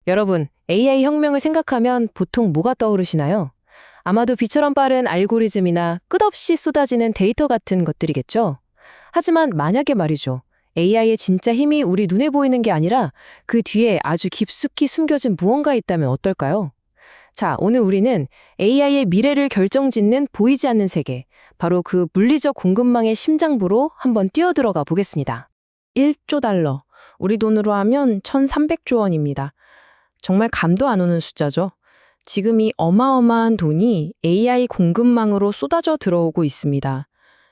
여러분, AI 혁명을 생각하면 보통 뭐가 떠오르시나요? 아마도 비처럼 빠른 알고리즘이나 끝없이 쏟아지는 데이터 같은 것들이겠죠? 하지만 만약에 말이죠. AI의 진짜 힘이 우리 눈에 보이는 게 아니라 그 뒤에 아주 깊숙이 숨겨진 무언가 있다면 어떨까요? 자, 오늘 우리는 AI의 미래를 결정짓는 보이지 않는 세계, 바로 그 물리적 공급망의 심장부로 한번 뛰어들어가 보겠습니다. 1조 달러, 우리 돈으로 하면 1,300조 원입니다. 정말 감도 안 오는 숫자죠. 지금 이 어마어마한 돈이 AI 공급망으로 쏟아져 들어오고 있습니다.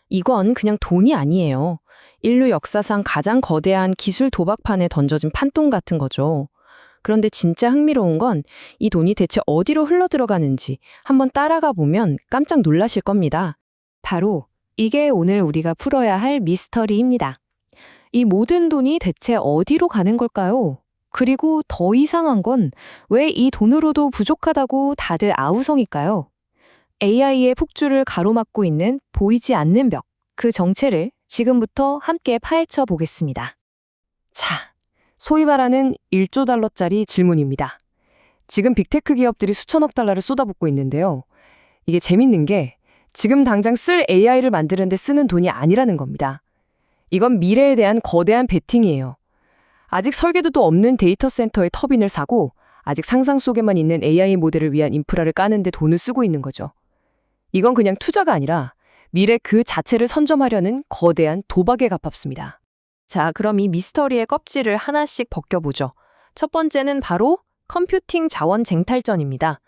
이건 그냥 돈이 아니에요. 인류 역사상 가장 거대한 기술 도박판에 던져진 판돈 같은 거죠. 그런데 진짜 흥미로운 건 이 돈이 대체 어디로 흘러들어가는지 한번 따라가 보면 깜짝 놀라실 겁니다. 바로 이게 오늘 우리가 풀어야 할 미스터리입니다. 이 모든 돈이 대체 어디로 가는 걸까요? 그리고 더 이상한 건 왜 이 돈으로도 부족하다고 다들 아우성일까요? AI의 폭주를 가로막고 있는 보이지 않는 벽, 그 정체를 지금부터 함께 파헤쳐 보겠습니다. 자, 소위 말하는 1조 달러짜리 질문입니다. 지금 빅테크 기업들이 수천억 달러를 쏟아붓고 있는데요. 이게 재밌는 게 지금 당장 쓸 AI를 만드는 데 쓰는 돈이 아니라는 겁니다. 이건 미래에 대한 거대한 베팅이에요. 아직 설계도도 없는 데이터 센터의 터빈을 사고 아직 상상 속에만 있는 AI 모델을 위한 인프라를 까는 데 돈을 쓰고 있는 거죠. 이건 그냥 투자가 아니라 미래 그 자체를 선점하려는 거대한 도박에 가깝습니다. 자, 그럼 이 미스터리의 껍질을 하나씩 벗겨보죠. 첫 번째는 바로 컴퓨팅 자원 쟁탈전입니다.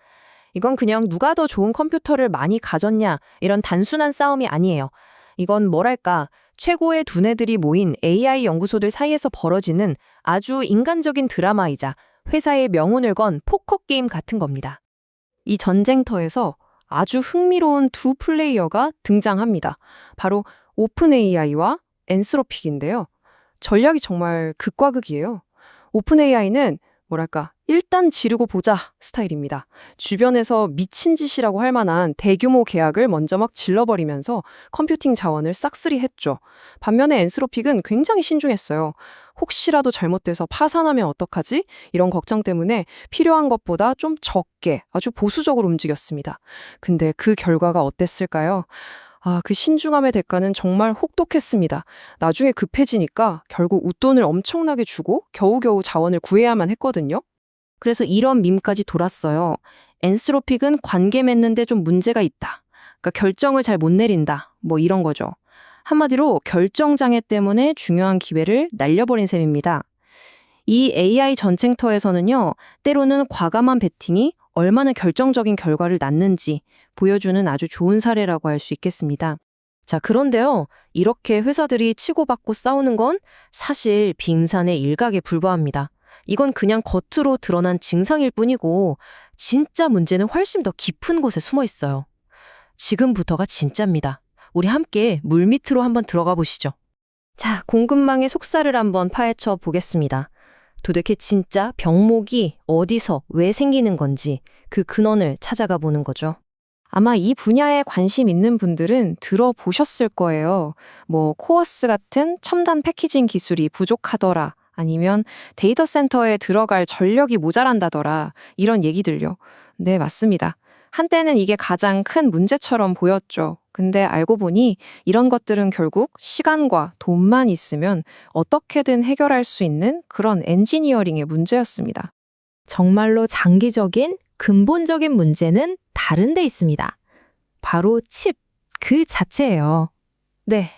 이건 그냥 누가 더 좋은 컴퓨터를 많이 가졌냐 이런 단순한 싸움이 아니에요. 이건 뭐랄까 최고의 두뇌들이 모인 AI 연구소들 사이에서 벌어지는 아주 인간적인 드라마이자 회사의 명운을 건 포커 게임 같은 겁니다. 이 전쟁터에서 아주 흥미로운 두 플레이어가 등장합니다. 바로 오픈 AI와 엔스로픽인데요. 전략이 정말 극과 극이에요. 오픈 AI는 뭐랄까 일단 지르고 보자 스타일입니다. 주변에서 미친 짓이라고 할 만한 대규모 계약을 먼저 막 질러버리면서 컴퓨팅 자원을 싹쓸이 했죠. 반면에 엔스로픽은 굉장히 신중했어요. 혹시라도 잘못돼서 파산하면 어떡하지? 이런 걱정 때문에 필요한 것보다 좀 적게 아주 보수적으로 움직였습니다. 근데 그 결과가 어땠을까요? 그 신중함의 대가는 정말 혹독했습니다. 나중에 급해지니까 결국 웃돈을 엄청나게 주고 겨우겨우 자원을 구해야만 했거든요. 그래서 이런 밈까지 돌았어요. 엔스로픽은 관계 맺는데 좀 문제가 있다. 그러니까 결정을 잘 못 내린다. 뭐 이런 거죠. 한마디로 결정장애 때문에 중요한 기회를 날려버린 셈입니다. 이 AI 전쟁터에서는요, 때로는 과감한 베팅이 얼마나 결정적인 결과를 낳는지 보여주는 아주 좋은 사례라고 할 수 있겠습니다. 자, 그런데요, 이렇게 회사들이 치고받고 싸우는 건 사실 빙산의 일각에 불과합니다. 이건 그냥 겉으로 드러난 증상일 뿐이고 진짜 문제는 훨씬 더 깊은 곳에 숨어 있어요. 지금부터가 진짜입니다. 우리 함께 물밑으로 한번 들어가 보시죠. 자, 공급망의 속살을 한번 파헤쳐 보겠습니다. 도대체 진짜 병목이 어디서 왜 생기는 건지 그 근원을 찾아가 보는 거죠. 아마 이 분야에 관심 있는 분들은 들어보셨을 거예요. 뭐 코어스 같은 첨단 패키징 기술이 부족하더라. 아니면 데이터 센터에 들어갈 전력이 모자란다더라. 이런 얘기들요. 네, 맞습니다. 한때는 이게 가장 큰 문제처럼 보였죠. 근데 알고 보니 이런 것들은 결국 시간과 돈만 있으면 어떻게든 해결할 수 있는 그런 엔지니어링의 문제였습니다. 정말로 장기적인 근본적인 문제는 다른 데 있습니다. 바로 칩 그 자체예요. 네,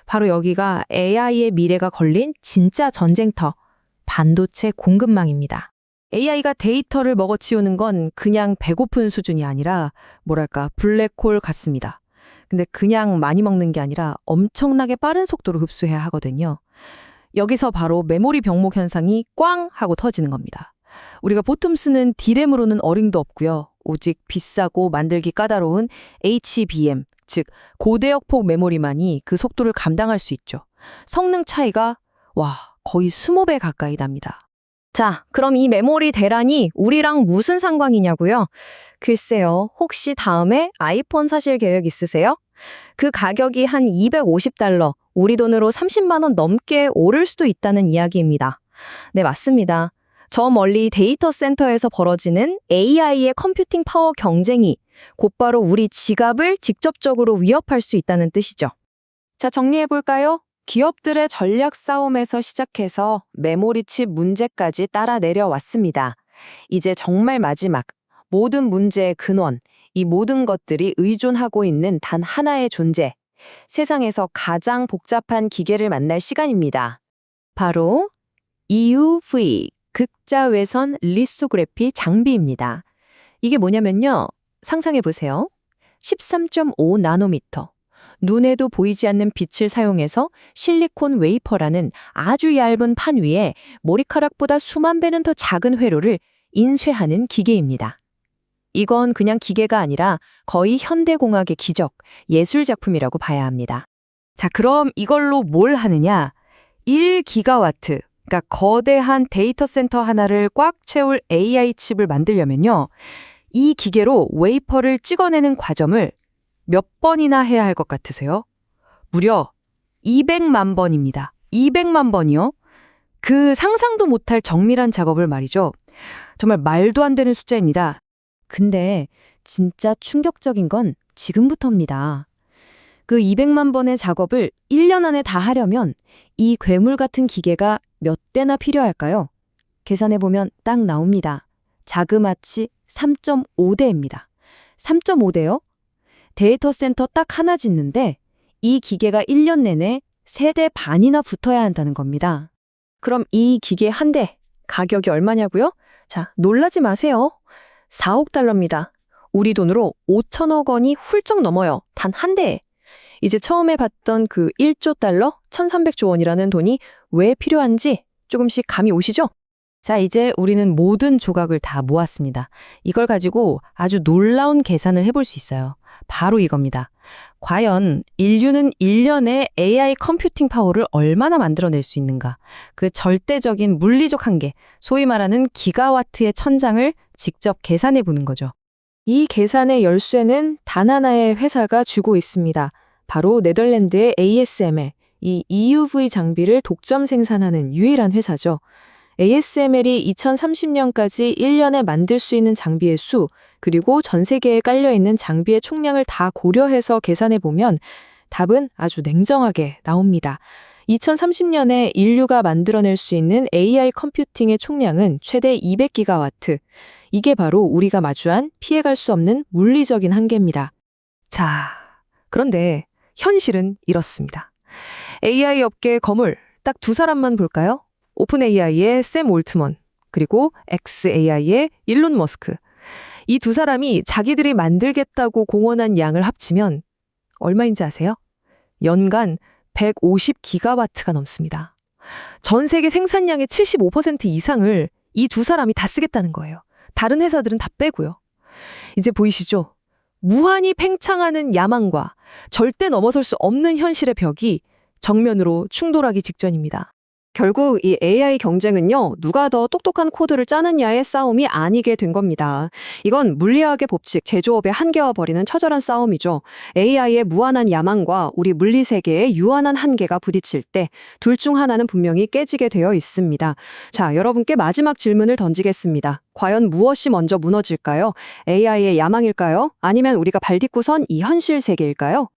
바로 여기가 AI의 미래가 걸린 진짜 전쟁터, 반도체 공급망입니다. AI가 데이터를 먹어치우는 건 그냥 배고픈 수준이 아니라 뭐랄까 블랙홀 같습니다. 근데 그냥 많이 먹는 게 아니라 엄청나게 빠른 속도로 흡수해야 하거든요. 여기서 바로 메모리 병목 현상이 꽝 하고 터지는 겁니다. 우리가 보통 쓰는 D램으로는 어림도 없고요. 오직 비싸고 만들기 까다로운 HBM, 즉 고대역폭 메모리만이 그 속도를 감당할 수 있죠. 성능 차이가 거의 20배 가까이 납니다. 자, 그럼 이 메모리 대란이 우리랑 무슨 상관이냐고요? 글쎄요, 혹시 다음에 아이폰 사실 계획 있으세요? 그 가격이 한 250달러, 우리 돈으로 30만 원 넘게 오를 수도 있다는 이야기입니다. 네, 맞습니다. 저 멀리 데이터 센터에서 벌어지는 AI의 컴퓨팅 파워 경쟁이 곧바로 우리 지갑을 직접적으로 위협할 수 있다는 뜻이죠. 자, 정리해볼까요? 기업들의 전략 싸움에서 시작해서 메모리칩 문제까지 따라 내려왔습니다. 이제 정말 마지막, 모든 문제의 근원, 이 모든 것들이 의존하고 있는 단 하나의 존재, 세상에서 가장 복잡한 기계를 만날 시간입니다. 바로 EUV, 극자외선 리소그래피 장비입니다. 이게 뭐냐면요. 상상해보세요. 13.5 나노미터. 눈에도 보이지 않는 빛을 사용해서 실리콘 웨이퍼라는 아주 얇은 판 위에 머리카락보다 수만 배는 더 작은 회로를 인쇄하는 기계입니다. 이건 그냥 기계가 아니라 거의 현대공학의 기적, 예술작품이라고 봐야 합니다. 자, 그럼 이걸로 뭘 하느냐? 1기가와트, 그러니까 거대한 데이터 센터 하나를 꽉 채울 AI 칩을 만들려면요. 이 기계로 웨이퍼를 찍어내는 과정을 몇 번이나 해야 할 것 같으세요? 무려 200만 번입니다. 200만 번이요? 그 상상도 못할 정밀한 작업을 말이죠. 정말 말도 안 되는 숫자입니다. 근데 진짜 충격적인 건 지금부터입니다. 그 200만 번의 작업을 1년 안에 다 하려면 이 괴물 같은 기계가 몇 대나 필요할까요? 계산해보면 딱 나옵니다. 자그마치 3.5대입니다. 3.5대요? 데이터 센터 딱 하나 짓는데 이 기계가 1년 내내 3대 반이나 붙어야 한다는 겁니다. 그럼 이 기계 한 대, 가격이 얼마냐고요? 자, 놀라지 마세요. 4억 달러입니다. 우리 돈으로 5천억 원이 훌쩍 넘어요. 단 한 대에. 이제 처음에 봤던 그 1조 달러, 1,300조 원이라는 돈이 왜 필요한지 조금씩 감이 오시죠? 자, 이제 우리는 모든 조각을 다 모았습니다. 이걸 가지고 아주 놀라운 계산을 해볼 수 있어요. 바로 이겁니다. 과연 인류는 1년에 AI 컴퓨팅 파워를 얼마나 만들어낼 수 있는가? 그 절대적인 물리적 한계, 소위 말하는 기가와트의 천장을 직접 계산해 보는 거죠. 이 계산의 열쇠는 단 하나의 회사가 쥐고 있습니다. 바로 네덜란드의 ASML, 이 EUV 장비를 독점 생산하는 유일한 회사죠. ASML이 2030년까지 1년에 만들 수 있는 장비의 수, 그리고 전 세계에 깔려있는 장비의 총량을 다 고려해서 계산해보면 답은 아주 냉정하게 나옵니다. 2030년에 인류가 만들어낼 수 있는 AI 컴퓨팅의 총량은 최대 200기가와트. 이게 바로 우리가 마주한 피해갈 수 없는 물리적인 한계입니다. 자, 그런데 현실은 이렇습니다. AI 업계의 거물, 딱 두 사람만 볼까요? 오픈 AI의 샘 올트먼, 그리고 xAI의 일론 머스크. 이 두 사람이 자기들이 만들겠다고 공언한 양을 합치면 얼마인지 아세요? 연간 150기가와트가 넘습니다. 전 세계 생산량의 75% 이상을 이 두 사람이 다 쓰겠다는 거예요. 다른 회사들은 다 빼고요. 이제 보이시죠? 무한히 팽창하는 야망과 절대 넘어설 수 없는 현실의 벽이 정면으로 충돌하기 직전입니다. 결국 이 AI 경쟁은요, 누가 더 똑똑한 코드를 짜느냐의 싸움이 아니게 된 겁니다. 이건 물리학의 법칙, 제조업의 한계와 벌이는 처절한 싸움이죠. AI의 무한한 야망과 우리 물리 세계의 유한한 한계가 부딪힐 때 둘 중 하나는 분명히 깨지게 되어 있습니다. 자, 여러분께 마지막 질문을 던지겠습니다. 과연 무엇이 먼저 무너질까요? AI의 야망일까요? 아니면 우리가 발딛고 선 이 현실 세계일까요?